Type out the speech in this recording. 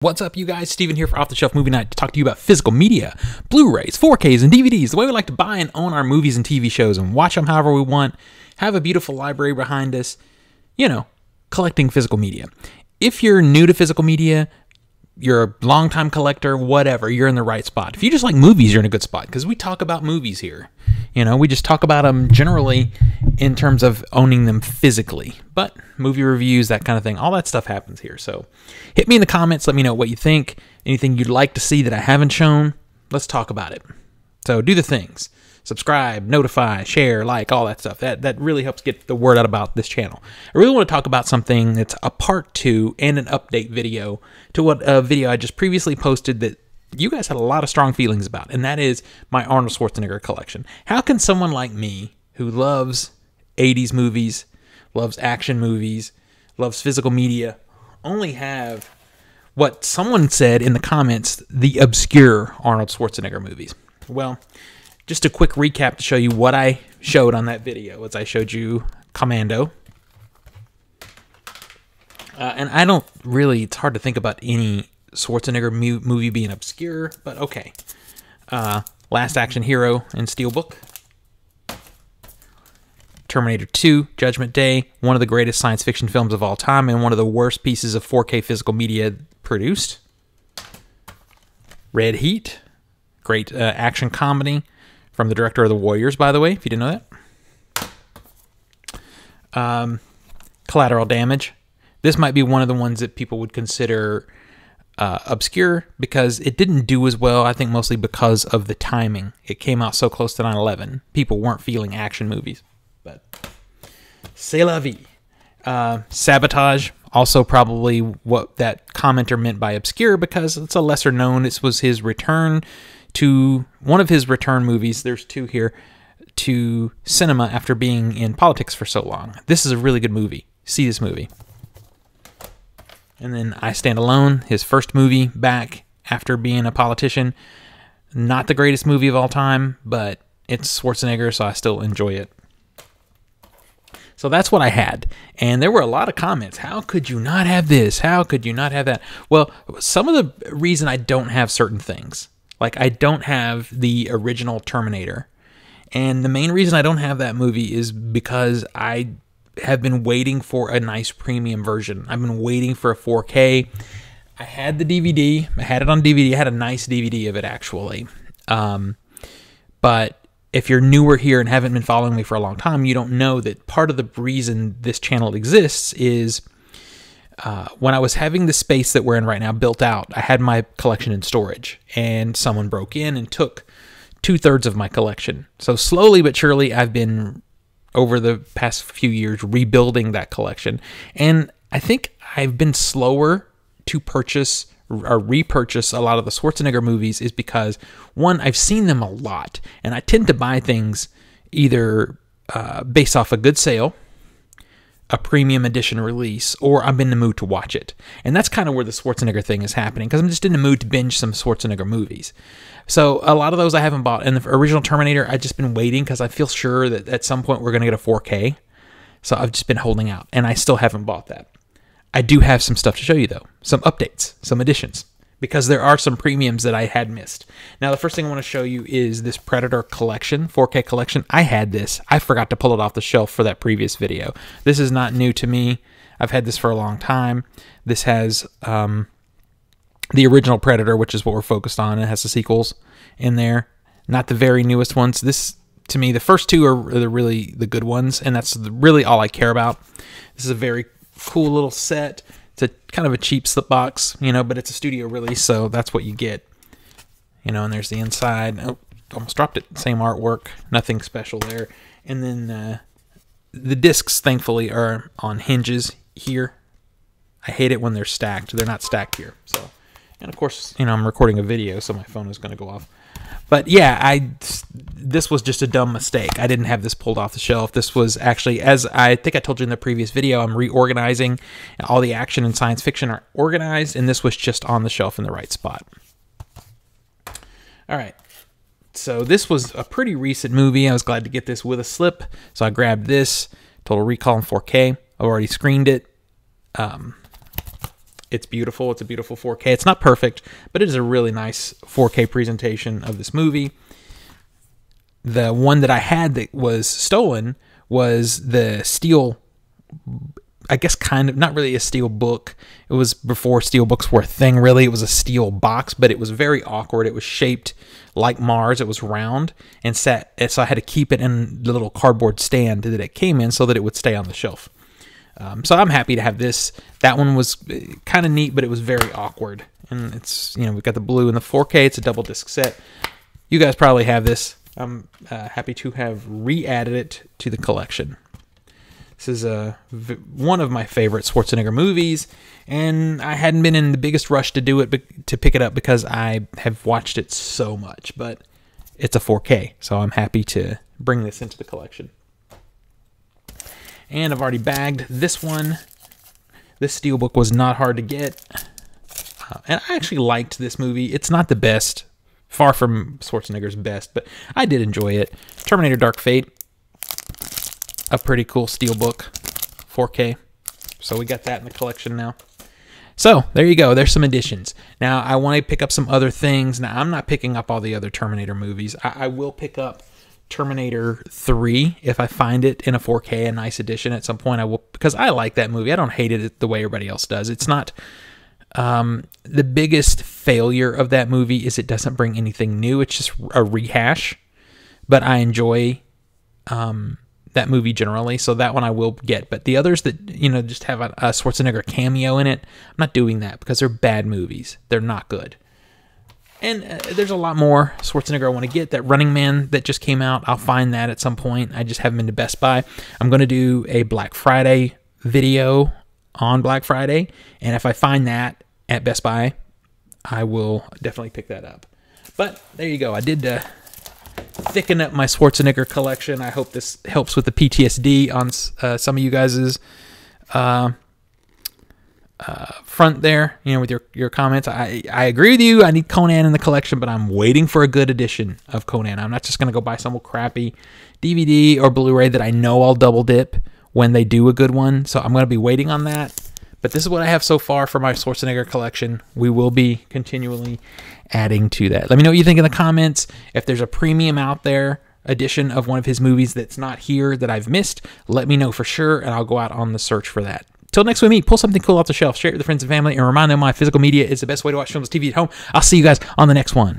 What's up, you guys? Steven here for Off the Shelf Movie Night to talk to you about physical media, Blu-rays, 4Ks, and DVDs, the way we like to buy and own our movies and TV shows and watch them however we want, have a beautiful library behind us, you know, collecting physical media. If you're new to physical media, you're a longtime collector, whatever, you're in the right spot. If you just like movies, you're in a good spot because we talk about movies here. You know, we just talk about them generally in terms of owning them physically. But movie reviews, that kind of thing, all that stuff happens here. So hit me in the comments. Let me know what you think. Anything you'd like to see that I haven't shown, let's talk about it. So do the things. Subscribe, notify, share, like, all that stuff. That really helps get the word out about this channel. I really want to talk about something that's a part 2 and an update video to what a video I just previously posted that you guys had a lot of strong feelings about, and that is my Arnold Schwarzenegger collection. How can someone like me, who loves 80s movies, loves action movies, loves physical media, only have what someone said in the comments, the obscure Arnold Schwarzenegger movies? Well, just a quick recap to show you what I showed on that video, as I showed you Commando. And I don't really, it's hard to think about any Schwarzenegger movie being obscure, but okay. Last Action Hero and Steelbook. Terminator 2, Judgment Day, one of the greatest science fiction films of all time and one of the worst pieces of 4K physical media produced. Red Heat, great action comedy from the director of The Warriors, by the way, if you didn't know that. Collateral Damage. This might be one of the ones that people would consider obscure because it didn't do as well, I think mostly because of the timing. It came out so close to 9/11. People weren't feeling action movies. But c'est la vie. Sabotage, also probably what that commenter meant by obscure because it's a lesser known. This was his return to one of his return movies. There's two here, to cinema after being in politics for so long. This is a really good movie. See this movie. And then I Stand Alone, his first movie back after being a politician. Not the greatest movie of all time, but it's Schwarzenegger, so I still enjoy it. So that's what I had. And there were a lot of comments. How could you not have this? How could you not have that? Well, some of the reason I don't have certain things, like I don't have the original Terminator. And the main reason I don't have that movie is because I have been waiting for a nice premium version. I've been waiting for a 4K. I had the DVD. I had it on DVD. I had a nice DVD of it, actually. But if you're newer here and haven't been following me for a long time, you don't know that part of the reason this channel exists is when I was having the space that we're in right now built out, I had my collection in storage, and someone broke in and took 2/3 of my collection. So slowly but surely, I've been, over the past few years, rebuilding that collection. And I think I've been slower to purchase or repurchase a lot of the Schwarzenegger movies is because, one, I've seen them a lot, and I tend to buy things either based off a good sale, a premium edition release, or I'm in the mood to watch it. And that's kind of where the Schwarzenegger thing is happening, because I'm just in the mood to binge some Schwarzenegger movies. So a lot of those I haven't bought. And the original Terminator, I've just been waiting because I feel sure that at some point we're going to get a 4K. So I've just been holding out, and I still haven't bought that. I do have some stuff to show you, though. Some updates, some additions, because there are some premiums that I had missed. Now, the first thing I want to show you is this Predator collection, 4K collection. I had this. I forgot to pull it off the shelf for that previous video. This is not new to me. I've had this for a long time. This has the original Predator, which is what we're focused on. It has the sequels in there, not the very newest ones. This, to me, the first two are really the good ones, and that's really all I care about. This is a very cool little set. It's a kind of a cheap slipbox, you know, but it's a studio release, so that's what you get. You know, and there's the inside. Oh, almost dropped it. Same artwork, nothing special there. And then the discs, thankfully, are on hinges here. I hate it when they're stacked. They're not stacked here. So, and of course, you know, I'm recording a video, so my phone is going to go off. But yeah, this was just a dumb mistake. I didn't have this pulled off the shelf. This was actually, as I think I told you in the previous video, I'm reorganizing. All the action and science fiction are organized, and this was just on the shelf in the right spot. All right. So this was a pretty recent movie. I was glad to get this with a slip. So I grabbed this, Total Recall in 4K. I've already screened it. It's beautiful. It's a beautiful 4K. It's not perfect, but it is a really nice 4K presentation of this movie. The one that I had that was stolen was the steel, I guess kind of, not really a steel book. It was before steel books were a thing, really. It was a steel box, but it was very awkward. It was shaped like Mars. It was round and so I had to keep it in the little cardboard stand that it came in so that it would stay on the shelf. So I'm happy to have this. That one was kind of neat, but it was very awkward. And it's, we've got the blue and the 4K. It's a double disc set. You guys probably have this. I'm happy to have re-added it to the collection. This is one of my favorite Schwarzenegger movies, and I hadn't been in the biggest rush to do it, to pick it up, because I have watched it so much, but it's a 4K, so I'm happy to bring this into the collection. And I've already bagged this one. This steelbook was not hard to get, and I actually liked this movie. It's not the best, far from Schwarzenegger's best, but I did enjoy it. Terminator Dark Fate, a pretty cool steelbook, 4K. So we got that in the collection now. So there you go. There's some additions. Now I want to pick up some other things. Now I'm not picking up all the other Terminator movies. I will pick up Terminator 3 if I find it in a 4K, a nice edition at some point. I will, because I like that movie. I don't hate it the way everybody else does. It's not the biggest failure of that movie is it doesn't bring anything new. It's just a rehash. But I enjoy that movie generally, so that one I will get. But the others that, just have a Schwarzenegger cameo in it, I'm not doing that because they're bad movies. They're not good. And there's a lot more Schwarzenegger I want to get. That Running Man that just came out, I'll find that at some point. I just haven't been to Best Buy. I'm going to do a Black Friday video on Black Friday, and if I find that at Best Buy, I will definitely pick that up. But there you go. I did thicken up my Schwarzenegger collection. I hope this helps with the PTSD on some of you guys' front there, with your comments. I agree with you. I need Conan in the collection, but I'm waiting for a good edition of Conan. I'm not just going to go buy some crappy DVD or Blu-ray that I know I'll double dip when they do a good one. So I'm going to be waiting on that. But this is what I have so far for my Schwarzenegger collection. We will be continually adding to that. Let me know what you think in the comments. If there's a premium out there edition of one of his movies that's not here that I've missed, let me know for sure, and I'll go out on the search for that. Till next we meet, pull something cool off the shelf, share it with friends and family, and remind them my physical media is the best way to watch films and TV at home. I'll see you guys on the next one.